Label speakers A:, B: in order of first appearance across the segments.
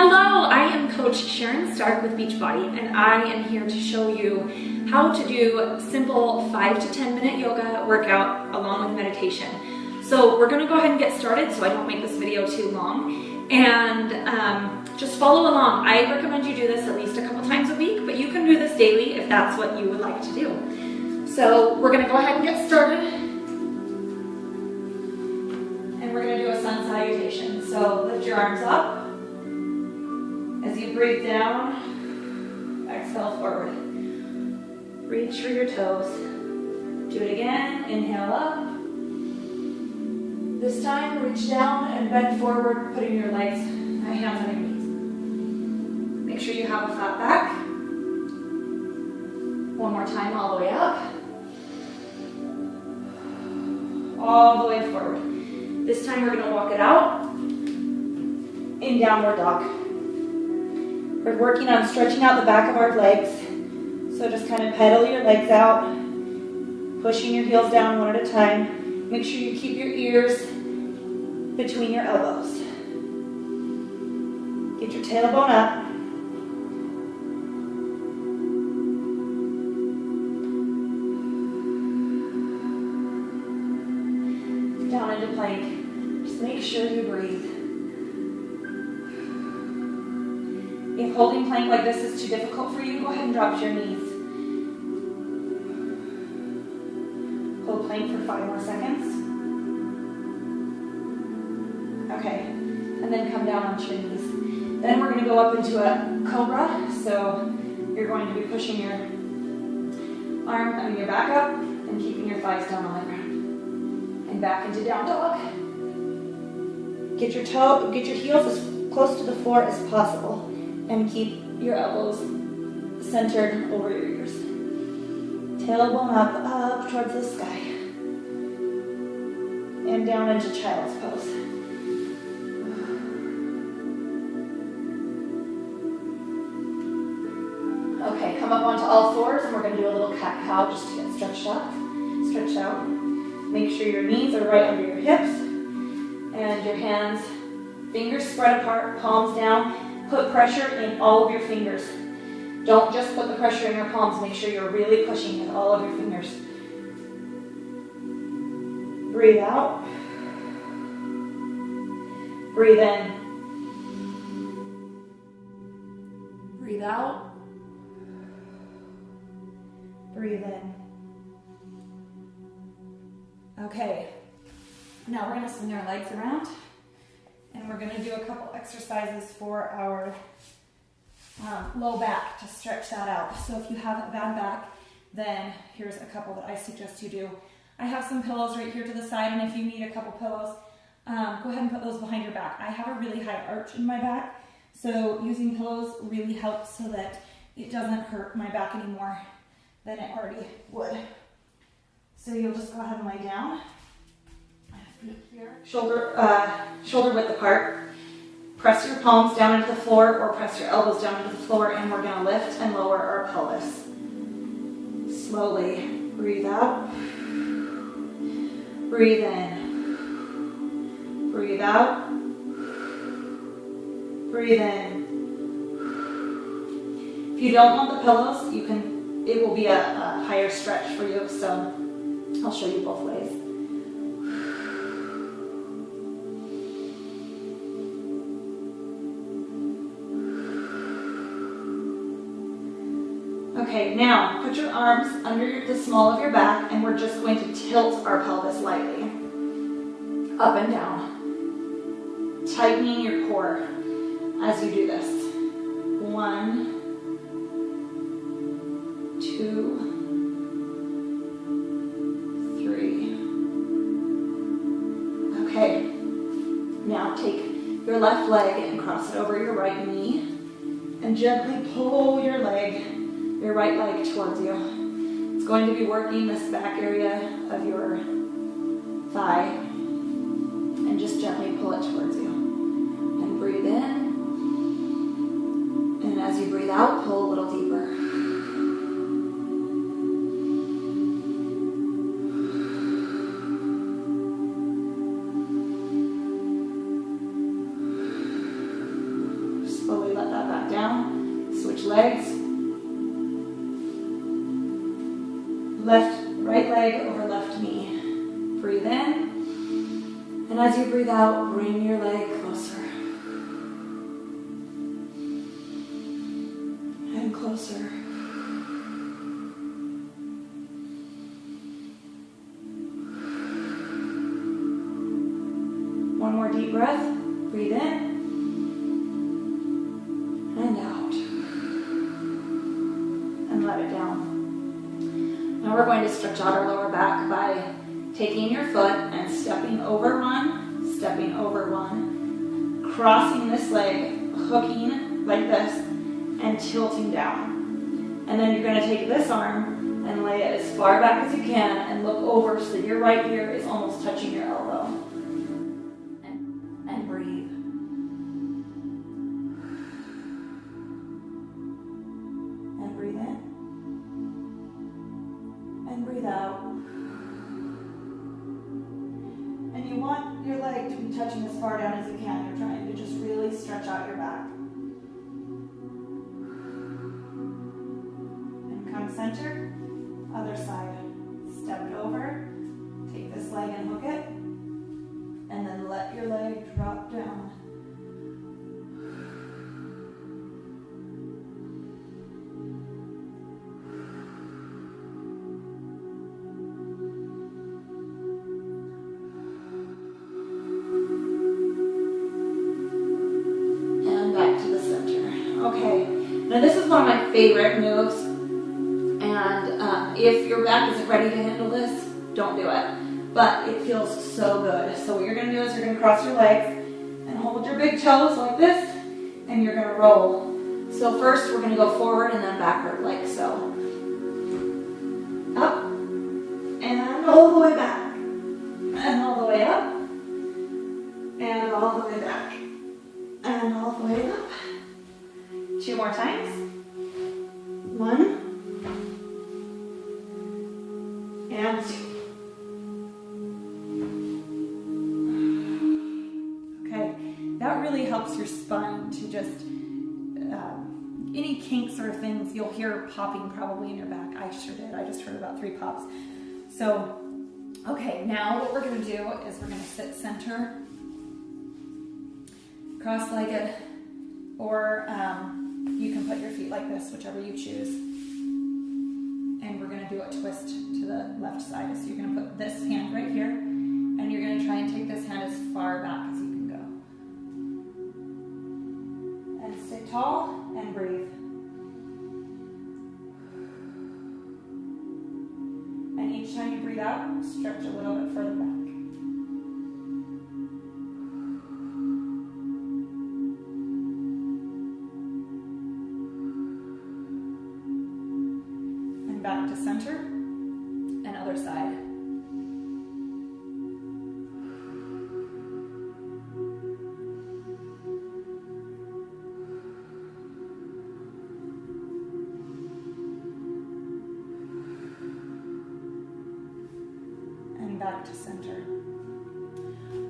A: Hello, I am Coach Sherin Stark with Beachbody, and I am here to show you how to do simple 5 to 10 minute yoga workout along with meditation. So we're going to go ahead and get started so I don't make this video too long, and just follow along. I recommend you do this at least a couple times a week, but you can do this daily if that's what you would like to do. So we're going to go ahead and get started, and we're going to do a sun salutation. So lift your arms up. As you breathe down, exhale forward. Reach for your toes. Do it again. Inhale up. This time, reach down and bend forward, putting your legs, hands on your knees. Make sure you have a flat back. One more time, all the way up. All the way forward. This time, we're going to walk it out in downward dog. We're working on stretching out the back of our legs. So just kind of pedal your legs out, pushing your heels down one at a time. Make sure you keep your ears between your elbows. Get your tailbone up. Down into plank. Just make sure you breathe. If holding plank like this is too difficult for you, go ahead and drop to your knees. Hold plank for 5 more seconds. Okay, and then come down onto your knees. Then we're going to go up into a cobra. So you're going to be pushing your your back up and keeping your thighs down on the ground. And back into down dog. Get your heels as close to the floor as possible. And keep your elbows centered over your ears. Tailbone up towards the sky. And down into child's pose. Okay, come up onto all fours, and we're going to do a little cat-cow just to get stretched out. Make sure your knees are right under your hips. And your hands, fingers spread apart, palms down. Put pressure in all of your fingers. Don't just put the pressure in your palms. Make sure you're really pushing with all of your fingers. Breathe out. Breathe in. Breathe out. Breathe in. Okay. Now we're going to swing our legs around. And we're going to do a couple exercises for our low back to stretch that out. So if you have a bad back, then here's a couple that I suggest you do. I have some pillows right here to the side, and if you need a couple pillows, go ahead and put those behind your back. I have a really high arch in my back, so using pillows really helps so that it doesn't hurt my back anymore than it already would. So you'll just go ahead and lay down. Shoulder width apart. Press your palms down into the floor or press your elbows down into the floor, and we're going to lift and lower our pelvis. Slowly. Breathe out. Breathe in. Breathe out. Breathe in. If you don't want the pillows, it will be a higher stretch for you, so I'll show you both ways. Okay, now put your arms under the small of your back, and we're just going to tilt our pelvis lightly. Up and down. Tightening your core as you do this. 1, 2, 3. Okay, now take your left leg and cross it over your right knee, and gently pull your right leg towards you. It's going to be working this back area of your thigh, and just gently pull it towards you. And breathe in, and as you breathe out, pull a little deeper. Slowly let that back down. Switch legs. Right leg over left knee. Breathe in. And as you breathe out, bring your leg closer. And closer. One more deep breath. Breathe in. And out. And let it down. Now we're going to stretch out our lower back by taking your foot and stepping over one, crossing this leg, hooking like this, and tilting down. And then you're going to take this arm and lay it as far back as you can and look over so that your right ear is almost touching your elbow. And breathe. And breathe in. And breathe out. And you want your leg to be touching as far down as you can. You're trying to just really stretch out your back. And come center, other side. Step it over, take this leg and hook it, and then let your leg drop down. Now this is one of my favorite moves, and if your back isn't ready to handle this, don't do it. But it feels so good. So what you're going to do is you're going to cross your legs and hold your big toes like this, and you're going to roll. So first we're going to go forward and then backward like so. Up, and all the way back, and all the way up, and all the way back, and all the way up. 2 more times. 1 and 2. Okay, that really helps your spine to just, any kinks or things you'll hear popping probably in your back. I sure did. I just heard about 3 pops. So, okay, now what we're going to do is we're going to sit center, cross-legged, or you can put your feet like this, whichever you choose. And we're going to do a twist to the left side. So you're going to put this hand right here, and you're going to try and take this hand as far back as you can go. And stay tall and breathe. And each time you breathe out, stretch a little bit further back. Back to center and other side. And back to center.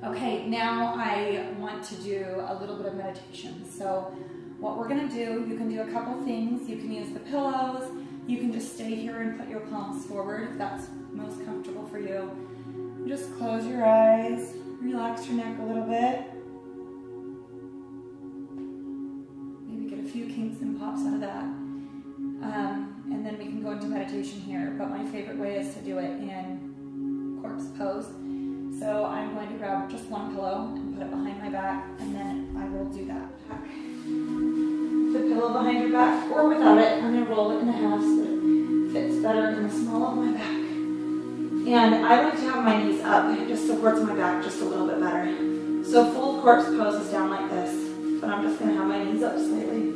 A: Okay, now I want to do a little bit of meditation. So what we're going to do, you can do a couple things. You can use the pillows. You can just stay here and put your palms forward if that's most comfortable for you. Just close your eyes, relax your neck a little bit. Maybe get a few kinks and pops out of that. And then we can go into meditation here, but my favorite way is to do it in corpse pose. So I'm going to grab just one pillow and put it behind my back, and then I will do that. The pillow behind your back, or without it, I'm going to roll it in half so that it fits better in the small of my back. And I like to have my knees up. It just supports my back just a little bit better. So full corpse pose is down like this, but I'm just going to have my knees up slightly.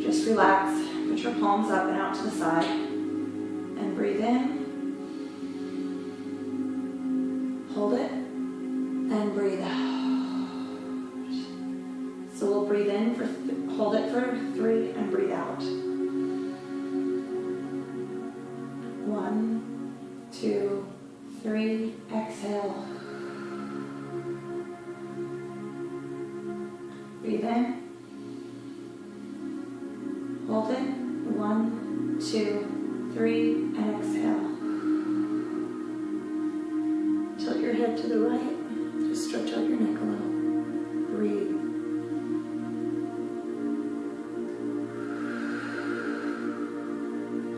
A: Just relax. Put your palms up and out to the side. And breathe in. Hold it. And breathe out. So we'll breathe in, hold it for 3, and breathe out. 1, 2, 3, exhale. Breathe in. Hold it. 1, 2, 3, and exhale. Tilt your head to the right. Just stretch out your neck a little. Breathe.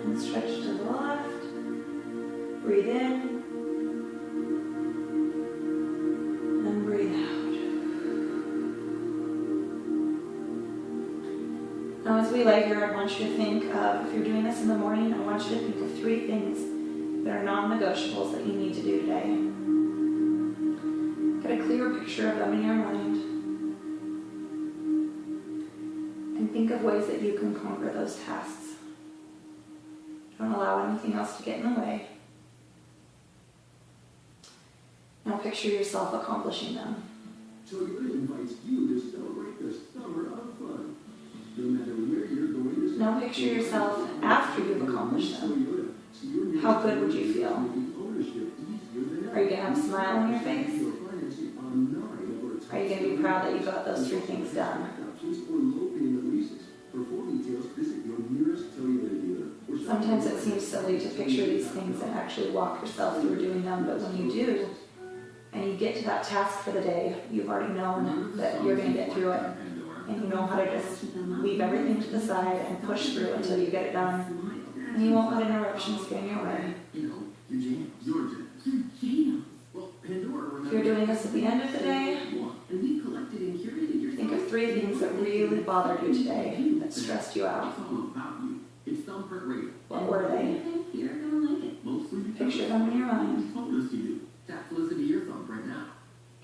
A: And stretch to the left. Breathe in. And breathe out. Now as we lay here, I want you to think of, if you're doing this in the morning, I want you to think of 3 things that are non-negotiables that you need to do today. Get a clear picture of them in your mind. And think of ways that you can conquer those tasks. Don't allow anything else to get in the way. Now picture yourself accomplishing them.
B: Toyota invites you to celebrate the summer of fun. No matter where you're going to
A: now picture yourself after you've accomplished them. How good would you feel? Are you going to have a smile on your face? Are you going to be proud that you got those 3 things done? Sometimes it seems silly to picture these things and actually walk yourself through doing them, but when you do, and you get to that task for the day, you've already known that you're going to get through it, and you know how to just leave everything to the side and push through until you get it done, and you won't let interruptions get in your way. If you're doing this at the end of the day, think of 3 things that really bothered you today, that stressed you out. What were they? Picture them in your mind.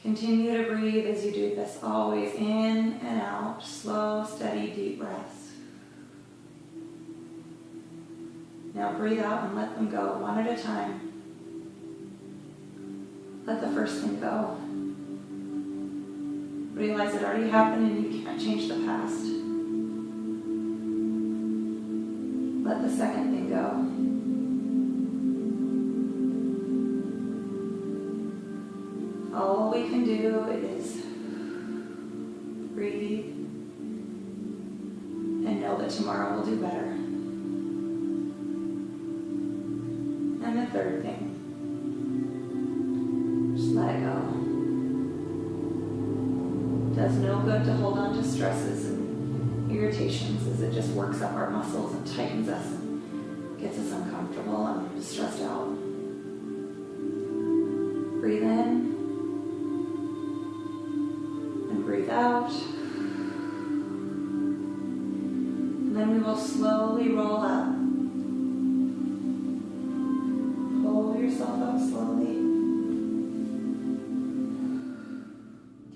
A: Continue to breathe as you do this, always in and out, slow, steady, deep breaths. Now breathe out and let them go, one at a time. Let the first thing go. Realize it already happened and you can't change the past. Let the second thing go. All we can do is breathe and know that tomorrow will do better. And the third thing, just let it go. It does no good to hold on to stresses and irritations, as it just works up our muscles and tightens us and gets us uncomfortable and stressed out. Breathe in. Breathe out. And then we will slowly roll up. Pull yourself up slowly.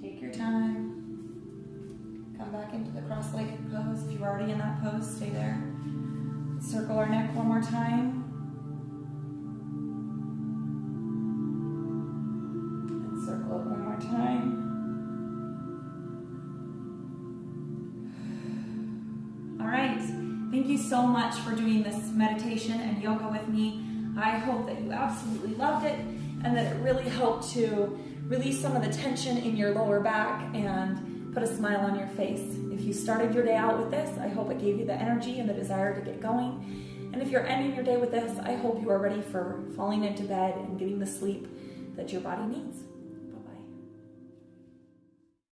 A: Take your time. Come back into the cross-legged pose. If you're already in that pose, stay there. Circle our neck one more time. And circle it one more time. Thank you so much for doing this meditation and yoga with me. I hope that you absolutely loved it and that it really helped to release some of the tension in your lower back and put a smile on your face. If you started your day out with this, I hope it gave you the energy and the desire to get going. And if you're ending your day with this, I hope you are ready for falling into bed and getting the sleep that your body needs.